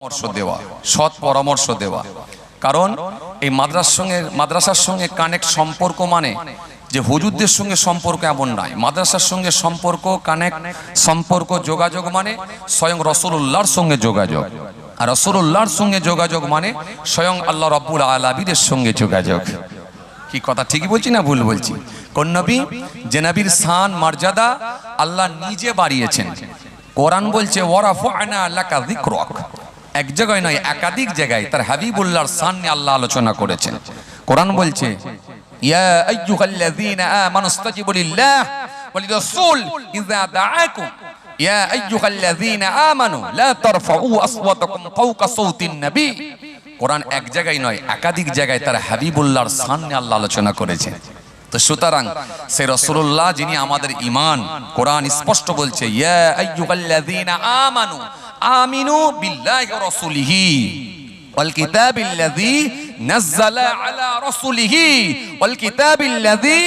পরামর্শ দেওয়া, সৎ পরামর্শ দেওয়া। কারণ এই মাদ্রাসার সঙ্গে কানেক্ট সম্পর্ক মানে যে হুজুরদের সঙ্গে সম্পর্ক এমন নয়। মাদ্রাসার সঙ্গে সম্পর্ক কানেক্ট সম্পর্ক যোগাযোগ মানে স্বয়ং রাসূলুল্লাহর সঙ্গে যোগাযোগ, আর রাসূলুল্লাহর সঙ্গে যোগাযোগ মানে স্বয়ং আল্লাহ রাব্বুল আলামিনের সঙ্গে যোগাযোগ। কি কথা ঠিকই বলছি না ভুল বলছি? কোন নবী? যে নবীর শান মর্যাদা আল্লাহ নিজে বাড়িয়েছেন। কোরআন বলছে ওয়ারাফা'না লাকা যিকরাক। এক জায়গায় নয়, একাধিক জায়গায় তার হাবিবুল্লাহর শান নিয়ে আল্লাহ আলোচনা করেছেন। কোরআন বলছে ইয়া আইয়ুহাল্লাযীনা আমানু ইসতাজিবু লিল্লাহ ওয়া লিরাসূল ইযা দাআকুম ইয়া আইয়ুহাল্লাযীনা আমানু লা তারফাউ আসওয়াতাকুম ফাওকা সাওতিন নবী। কোরআন এক জায়গায় নয়, একাধিক জায়গায় তার হাবিবুল্লাহর শান নিয়ে আল্লাহ আলোচনা করেছেন। তো সুতরাং সেই রাসূলুল্লাহ যিনি আমাদের ঈমান, কোরআন স্পষ্ট বলছে ইয়া আইয়ুহাল্লাযীনা আমানু আমিনু বিল্লাহি ওয়া রাসূলিহি ওয়াল কিতাবিল্লাযী নাযালা আলা রাসূলিহি ওয়াল কিতাবিল্লাযী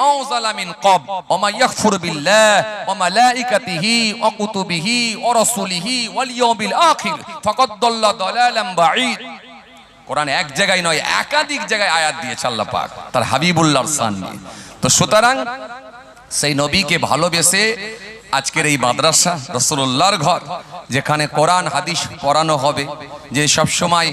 আনজালা মিন ক্বাব ওয়া মা ইয়াকফুর বিল্লাহি ওয়া মালাইকাতিহি ওয়া কুতুবিহি ওয়া রাসূলিহি ওয়াল ইয়াউমিল আখির ফাকাদ দাল্লা দালালান বাঈদ। কোরআন এক জায়গায় নয়, একাধিক জায়গায় আয়াত দিয়েছে আল্লাহ পাক তার হাবিবুল্লাহর শান নিয়ে। তো সুতরাং সেই নবীকে ভালোবেসে আজকের এই মাদ্রাসা রাসূলুল্লাহর ঘর, যেখানে কোরআন হাদিস পড়ানো হবে, যে সব সময়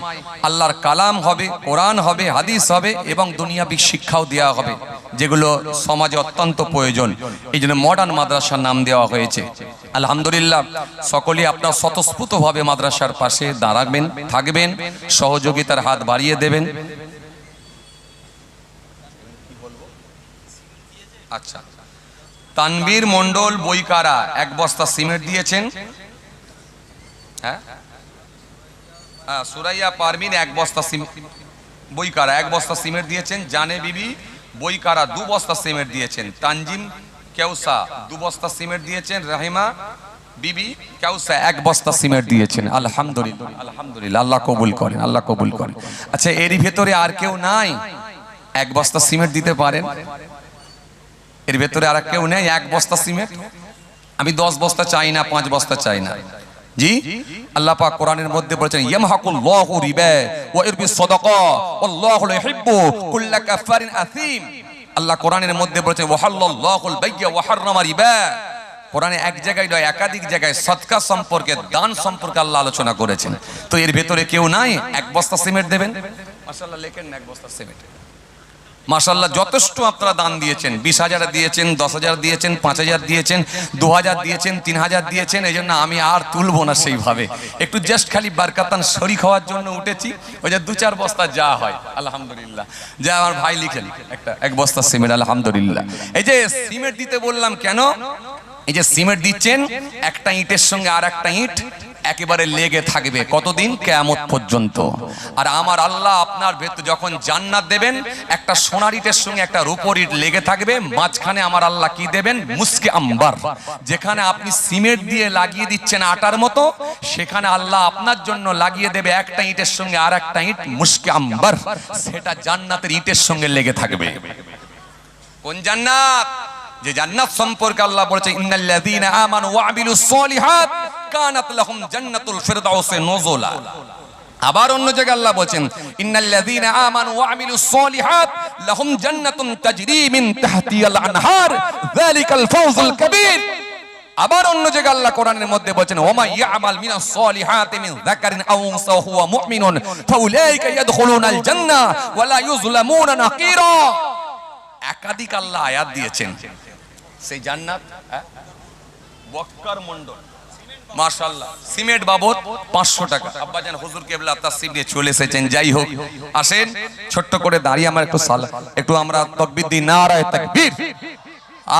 আল্লাহর কালাম হবে, কোরআন হবে, হাদিস হবে এবং দুনিয়াবি শিক্ষাও দেওয়া হবে, যেগুলো সমাজে অত্যন্ত প্রয়োজন। এই জন্য মডার্ন মাদ্রাসার নাম দেওয়া হয়েছে। আলহামদুলিল্লাহ, সকলেই আপনার স্বতঃস্ফূর্তভাবে মাদ্রাসার পাশে দাঁড়াবেন, থাকবেন, সহযোগিতার হাত বাড়িয়ে দেবেন। আচ্ছা, তানবীর মন্ডল বইকারা এক বস্তা সিমেন্ট দিয়েছেন। হ্যাঁ, সুরাইয়া পারমিন এক বস্তা বইকারা এক বস্তা সিমেন্ট দিয়েছেন। জানে বিবি বইকারা 2 বস্তা সিমেন্ট দিয়েছেন। তানজিম কেউসা 2 বস্তা সিমেন্ট দিয়েছেন। রাহিমা বিবি কেউসা 1 বস্তা সিমেন্ট দিয়েছেন। আলহামদুলিল্লাহ, আলহামদুলিল্লাহ, আল্লাহ কবুল করেন, আল্লাহ কবুল করেন। আচ্ছা, এরই ভেতরে আর কেউ নাই 1 বস্তা সিমেন্ট দিতে পারেন? এর ভেতরে আর কেউ নেই 1 বস্তা সিমেন্ট? আমি 10 বস্তা চাই না, 5 বস্তা চাই না। জি, আল্লাহ পাক কোরআনের মধ্যে বলেছেন ইয়ামহাকুল্লাহু রিবা ওয়া ইরবিস সাদাকা ওয়াল্লাহু লা ইউহিব্বু কুল্লা কাফারিন আথীম। আল্লাহ কোরআনের মধ্যে বলেছেন ওয়াহাল্লাল্লাহুল বাইয়া ওয়া হাররামা রিবা। কোরআনে এক জায়গায় নয়, একাধিক জায়গায় সদকা সম্পর্কে, দান সম্পর্কে আল্লাহ আলোচনা করেছেন। তো এর ভেতরে কেউ নাই 1 বস্তা সিমেন্ট দেবেন? মাশাআল্লাহ, লেখেন না 1 বস্তা সিমেন্ট। মাশাআল্লাহ, যথেষ্ট আপনারা দান দিয়েছেন। 20,000 দিয়েছেন, 10,000 দিয়েছেন, 5,000 দিয়েছেন, 2,000 দিয়েছেন, 3,000 দিয়েছেন। এই জন্য আমি আর তুলবো না সেইভাবে, একটু জাস্ট খালি বারকাতান শরীক হওয়ার জন্য উঠেছি। ওই যে 2-4 বস্তা যা হয় আলহামদুলিল্লাহ, যা আমার ভাই লিখেন একটা 1 বস্তা সিমেন্ট আলহামদুলিল্লাহ। এই যে সিমেন্ট দিতে বললাম কেন? এই যে সিমেন্ট দিচ্ছেন, একটা ইটের সঙ্গে আর একটা ইট একেবারে লেগে থাকবে কতদিন? কিয়ামত পর্যন্ত। আর আমার আল্লাহ আপনার ভেতর যখন জান্নাত দেবেন, একটা সোনার ইটের সঙ্গে একটা রূপোর ইট লেগে থাকবে, মাঝখানে আমার আল্লাহ কি দেবেন? মুস্কে আম্বার। যেখানে আপনি সিমেন্ট দিয়ে লাগিয়ে দিচ্ছেন আটার মতো, সেখানে আল্লাহ আপনার জন্য লাগিয়ে দেবে একটা ইটের সঙ্গে আর একটা ইট, মুস্কে আম্বার। সেটা জান্নাতের ইটের সঙ্গে লেগে থাকবে। কোন জান্নাত? যে জান্নাত সম্পর্কে আল্লাহ বলেছে ইন্নাল্লাযীনা আমানু ওয়া আমিলুস সলিহাত কানাত লাহুম জান্নাতুল ফিরদাউসে নুজুলা। আবার অন্য জায়গায় আল্লাহ বলেন ইন্নাল্লাযীনা আমানু ওয়া আমিলুস সলিহাত লাহুম জান্নাতুন তাজরি মিন তাহতিহাল আনহার যালিকাল ফাওজুল কাবীর। আবার অন্য জায়গায় আল্লাহ কোরআনের মধ্যে বলেন ওমা ইয়ামাল মিনাস সলিহাতি মিন যাকারিন আও উনসা হুয়া মুমিনুন ফাউলাইকা ইয়াদখুলুনাল জান্নাহ ওয়া লা ইউযলামুনা নাকিরা। একাধিক আল্লাহ আয়াত দিয়েছেন। সেই জান্নাত বক্কার মন্ডল মাশাআল্লাহ সিমেন্ট বাবদ 500 টাকা। আব্বাজান হুজুর কেবলা তাসসিব নিয়ে চলে এসেছেন। যাই হোক, আসেন ছোট্ট করে দাঁড়িয়ে আমার একটু আমরা তাকবীর দিই, নারায়ে তাকবীর।